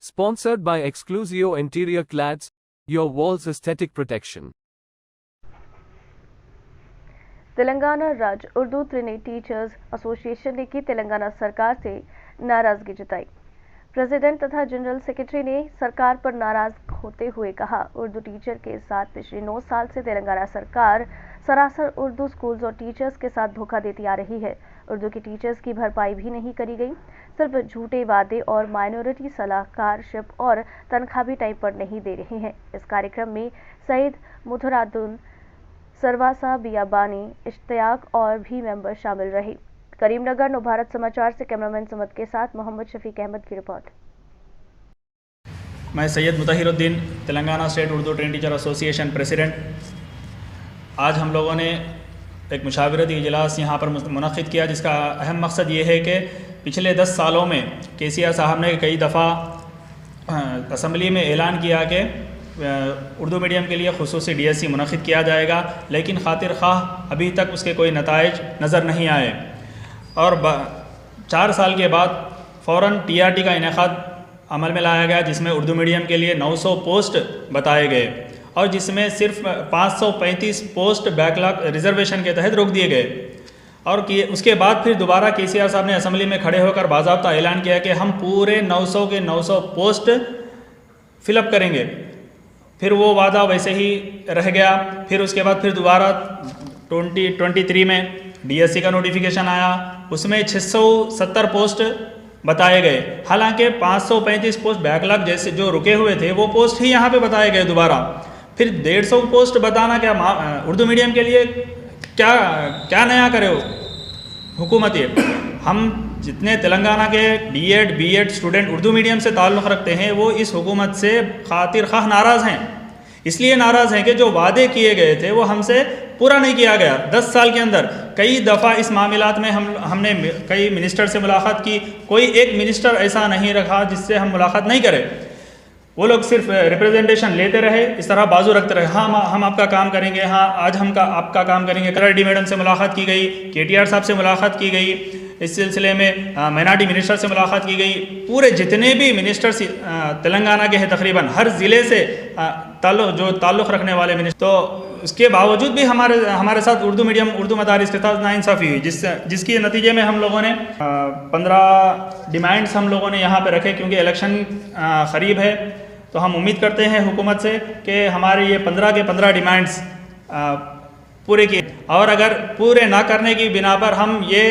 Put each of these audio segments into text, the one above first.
Sponsored by Exclusio Interior Clads, your wall's aesthetic protection. Telangana राज्य Urdu trainee teachers association ने की तेलंगाना सरकार से नाराजगी जताई। प्रेसिडेंट तथा जनरल सेक्रेटरी ने सरकार पर नाराज होते हुए कहा, उर्दू टीचर के साथ पिछले 9 साल से तेलंगाना सरकार सरासर उर्दू स्कूल्स और टीचर्स के साथ धोखा देती आ रही है। उर्दू के टीचर्स की भरपाई भी नहीं करी गई, सिर्फ झूठे वादे और माइनॉरिटी सलाहकारशिप और तनख्वाह भी टाइम पर नहीं दे रहे हैं। इस कार्यक्रम में सईद मुथरादुल, सरवासा बियाबानी, इश्तियाक और भी मेंबर शामिल रहे। करीमनगर नवभारत समाचार से कैमरामैन समद के साथ मोहम्मद शफीक अहमद की रिपोर्ट। मैं Syed Mutahiruddin, Telangana state Urdu train teacher association president. आज हम लोगों ने एक मुशावरती इजलास यहाँ पर मुनक़िद किया, जिसका अहम मकसद ये है कि पिछले 10 सालों में केसीआर साहब ने कई दफ़ा असम्बली में ऐलान किया कि उर्दू मीडियम के लिए खुसूसी DSC मुनक़िद किया जाएगा, लेकिन खातिर ख़्वाह अभी तक उसके कोई नताइज नज़र नहीं आए। और 4 साल के बाद फ़ौरन TRT का इनेक़ाद अमल में लाया गया, जिसमें उर्दू मीडियम के लिए 900 पोस्ट बताए गए और जिसमें सिर्फ 535 पोस्ट बैकलॉग रिजर्वेशन के तहत रोक दिए गए। और उसके बाद फिर दोबारा केसीआर साहब ने असम्बली में खड़े होकर बाज़ाब्ता ऐलान किया कि हम पूरे 900 के 900 पोस्ट फिलअप करेंगे। फिर वो वादा वैसे ही रह गया। फिर उसके बाद फिर दोबारा 2023 में DSC का नोटिफिकेशन आया, उसमें 670 पोस्ट बताए गए। हालांकि 535 पोस्ट बैकलॉग जैसे जो रुके हुए थे वो पोस्ट ही यहाँ पे बताए गए दोबारा। फिर 150 पोस्ट बताना क्या उर्दू मीडियम के लिए क्या नया करे हो हुकूमत। ये हम जितने तेलंगाना के D.Ed B.Ed student Urdu medium से ताल्लुक़ रखते हैं वो इस हुकूमत से खातिर ख़्वाह नाराज़ हैं। इसलिए नाराज़ हैं कि जो वादे किए गए थे वो हमसे पूरा नहीं किया गया। 10 साल के अंदर कई दफ़ा इस मामलात में हमने कई मिनिस्टर से मुलाकात की, कोई एक मिनिस्टर ऐसा नहीं रखा जिससे हम मुलाकात नहीं करें। वो लोग सिर्फ रिप्रेजेंटेशन लेते रहे, इस तरह बाजू रखते रहे। हाँ, हम आपका काम करेंगे, हाँ आज हम आपका काम करेंगे। कलर मैडम से मुलाकात की गई, KTR साहब से मुलाकात की गई, इस सिलसिले में माइनॉरिटी मिनिस्टर से मुलाकात की गई। पूरे जितने भी मिनिस्टर्स तेलंगाना के हैं तकरीबन हर ज़िले से ताल्लुक़ रखने वाले मिनिस्टर, तो उसके बावजूद भी हमारे साथ उर्दू मीडियम उर्दू मदारिस के साथ नाइंसाफ़ी हुई, जिसके नतीजे में हम लोगों ने 15 डिमांड्स हम लोगों ने यहाँ पे रखे। क्योंकि इलेक्शन क़रीब है तो हम उम्मीद करते हैं हुकूमत से कि हमारे ये 15 के 15 डिमांड्स पूरे किए, और अगर पूरे ना करने की बिना पर हम ये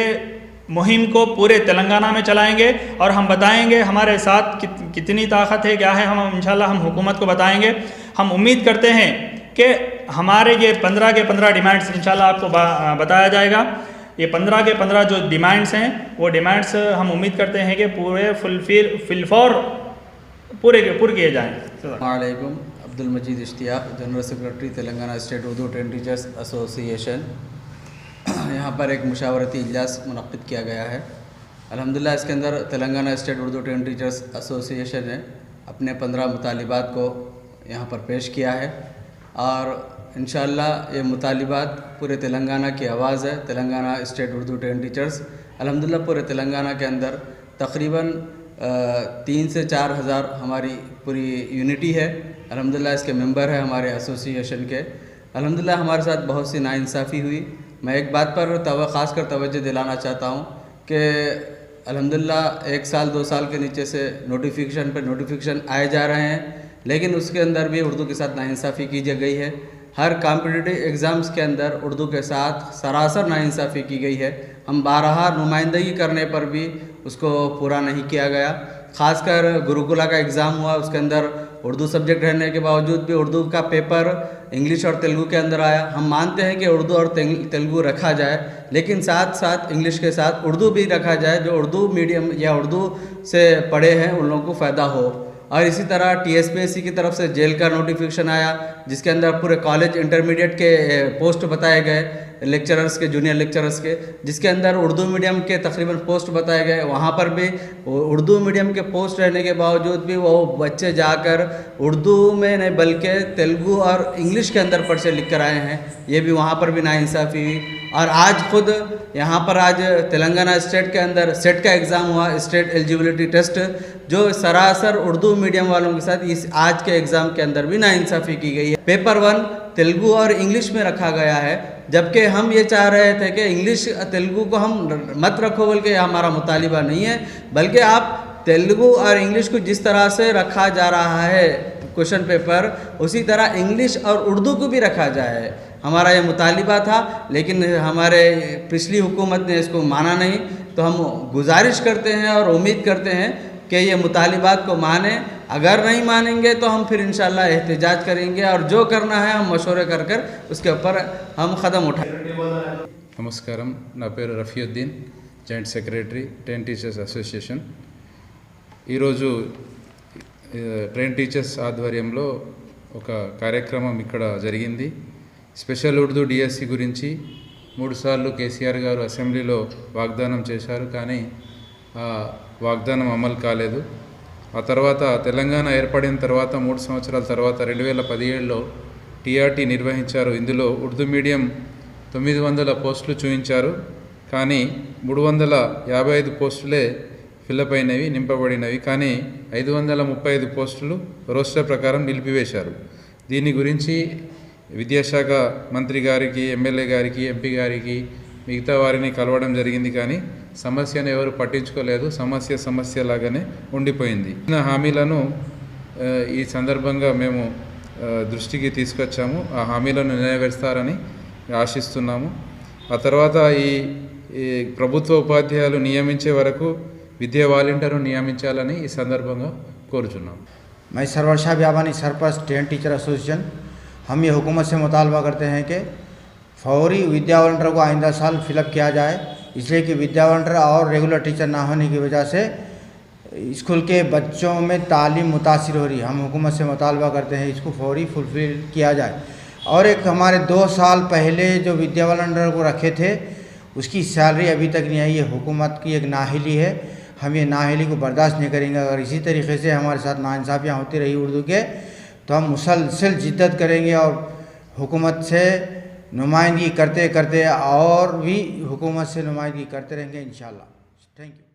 मुहिम को पूरे तेलंगाना में चलाएंगे और हम बताएंगे हमारे साथ कितनी ताकत है, क्या है। हम इंशाल्लाह हम हुकूमत को बताएंगे। हम उम्मीद करते हैं कि हमारे ये 15 के 15 डिमांड्स इंशाल्लाह आपको बताया जाएगा। ये 15 के 15 जो डिमांड्स हैं वो डिमांड्स हम उम्मीद करते हैं कि पूरे फिलफौर पूरे किए जाएँ। अस्सलामुअलैकुम, Abdul Majeed Ishtiaq, general secretary Telangana state Urdu train teachers association. यहाँ पर एक मुशावरती इजलास मुनक़िद किया गया है। अल्हम्दुलिल्लाह इसके अंदर Telangana state Urdu train teachers association ने अपने 15 मुतालिबात को यहाँ पर पेश किया है और इंशाअल्लाह ये मुतालिबात पूरे तेलंगाना की आवाज़ है। Telangana state Urdu train teachers अल्हम्दुलिल्लाह पूरे तेलंगाना के अंदर तकरीबन 3 से 4 हज़ार हमारी पूरी यूनिटी है। अल्हम्दुलिल्लाह इसके मेंबर है हमारे एसोसिएशन के। अल्हम्दुलिल्लाह हमारे साथ बहुत सी नाइंसाफ़ी हुई। मैं एक बात पर ख़ास कर तवज्जो दिलाना चाहता हूँ कि अल्हम्दुलिल्लाह 1 साल 2 साल के नीचे से नोटिफिकेशन आए जा रहे हैं, लेकिन उसके अंदर भी उर्दू के साथ नाइंसाफ़ी की गई है। हर कॉम्पिटिटिव एग्ज़ाम्स के अंदर उर्दू के साथ सरासर नाइंसाफ़ी की गई है। हम बारहा नुमाइंदगी करने पर भी उसको पूरा नहीं किया गया। ख़ासकर गुरुकुला का एग्ज़ाम हुआ, उसके अंदर उर्दू सब्जेक्ट रहने के बावजूद भी उर्दू का पेपर इंग्लिश और तेलुगु के अंदर आया। हम मानते हैं कि उर्दू और तेलुगु रखा जाए, लेकिन साथ साथ इंग्लिश के साथ उर्दू भी रखा जाए, जो उर्दू मीडियम या उर्दू से पढ़े हैं उन लोगों को फ़ायदा हो। और इसी तरह TSPSC की तरफ से जेल का नोटिफिकेशन आया, जिसके अंदर पूरे कॉलेज इंटरमीडिएट के पोस्ट बताए गए, लेक्चरर्स के, जूनियर लेक्चरर्स के, जिसके अंदर उर्दू मीडियम के तकरीबन पोस्ट बताए गए। वहाँ पर भी उर्दू मीडियम के पोस्ट रहने के बावजूद भी वो बच्चे जाकर उर्दू में नहीं बल्कि तेलुगु और इंग्लिश के अंदर पर्चे लिख कर आए हैं। ये भी वहाँ पर भी नाइंसाफ़ी हुई। और आज खुद यहाँ पर आज तेलंगाना स्टेट के अंदर सेट का एग्ज़ाम हुआ, स्टेट एलिजिबिलिटी टेस्ट, जो सरासर उर्दू मीडियम वालों के साथ इस आज के एग्ज़ाम के अंदर भी नाइंसाफ़ी की गई है। पेपर 1 तेलुगु और इंग्लिश में रखा गया है, जबकि हम ये चाह रहे थे कि इंग्लिश तेलुगु को हम मत रखो, बल्कि हमारा मुतालिबा नहीं है, बल्कि आप तेलुगु और इंग्लिश को जिस तरह से रखा जा रहा है क्वेश्चन पेपर, उसी तरह इंग्लिश और उर्दू को भी रखा जाए। हमारा ये मुतालिबा था, लेकिन हमारे पिछली हुकूमत ने इसको माना नहीं। तो हम गुजारिश करते हैं और उम्मीद करते हैं कि ये मुतालिबात को माने। अगर नहीं मानेंगे तो हम फिर इंशाल्लाह एहतजाज करेंगे और जो करना है हम मशवरे कर कर उसके ऊपर हम कदम उठाएंगे। నమస్కారం, నా పేరు Rafiuddin, joint secretary train teachers association. ఈరోజు ట్రైన్ టీచర్స్ ఆధ్వర్యంలో ఒక కార్యక్రమం ఇక్కడ జరిగింది. స్పెషల్ ఉర్దూ డిఎస్సి గురించి 3 సార్లు కేసీఆర్ గారు అసెంబ్లీలో వాగ్దానం చేశారు, కానీ ఆ వాగ్దానం అమలు కాలేదు. ఆ తర్వాత తెలంగాణ ఏర్పడిన తర్వాత 3 సంవత్సరాల తర్వాత 2017లో టీఆర్టీ నిర్వహించారు. ఇందులో ఉర్దూ మీడియం 900 పోస్టులు చూపించారు, కానీ 355 పోస్టులే ఫిల్అప్ అయినవి, నింపబడినవి. కానీ 535 పోస్టులు రోస్టర్ ప్రకారం నిలిపివేశారు. దీని గురించి విద్యాశాఖ మంత్రి గారికి, ఎమ్మెల్యే గారికి, ఎంపీ గారికి, మిగతా వారిని కలవడం జరిగింది, కానీ సమస్యను ఎవరు పట్టించుకోలేదు. సమస్య లాగానే ఉండిపోయింది. హామీలను ఈ సందర్భంగా మేము దృష్టికి తీసుకొచ్చాము. ఆ హామీలను నెరవేరుస్తారని ఆశిస్తున్నాము. ఆ తర్వాత ఈ ప్రభుత్వ ఉపాధ్యాయులు నియమించే వరకు విద్యా వాలంటీర్ను నియమించాలని ఈ సందర్భంగా కోరుచున్నాము. मैं Sarwar Shah Biyabani sarpanch train teacher association, हम ये हुकूमत से मुतालबा करते हैं कि फौरी विद्या वॉलंटियर को आइंदा साल फिलअप किया जाए, इसलिए कि विद्या वॉलंटियर और रेगुलर टीचर ना होने की वजह से स्कूल के बच्चों में तालीम मुतासिर हो रही है। हम हुकूमत से मुतालबा करते हैं इसको फौरी फुलफिल किया जाए। और एक हमारे 2 साल पहले जो विद्या वॉलंटियर को रखे थे उसकी सैलरी अभी तक नहीं आई। ये हुकूमत की एक नाहिली है, हम ये नाहिली को बर्दाश्त नहीं करेंगे। अगर इसी तरीके से हमारे साथ नाइंसाफ़ियाँ होती रही उर्दू के, तो हम मुसलसल जिद्दत करेंगे और हुकूमत से नुमाइंदगी करते करते और भी हुकूमत से नुमाइंदगी करते रहेंगे इंशाल्लाह। Thank you.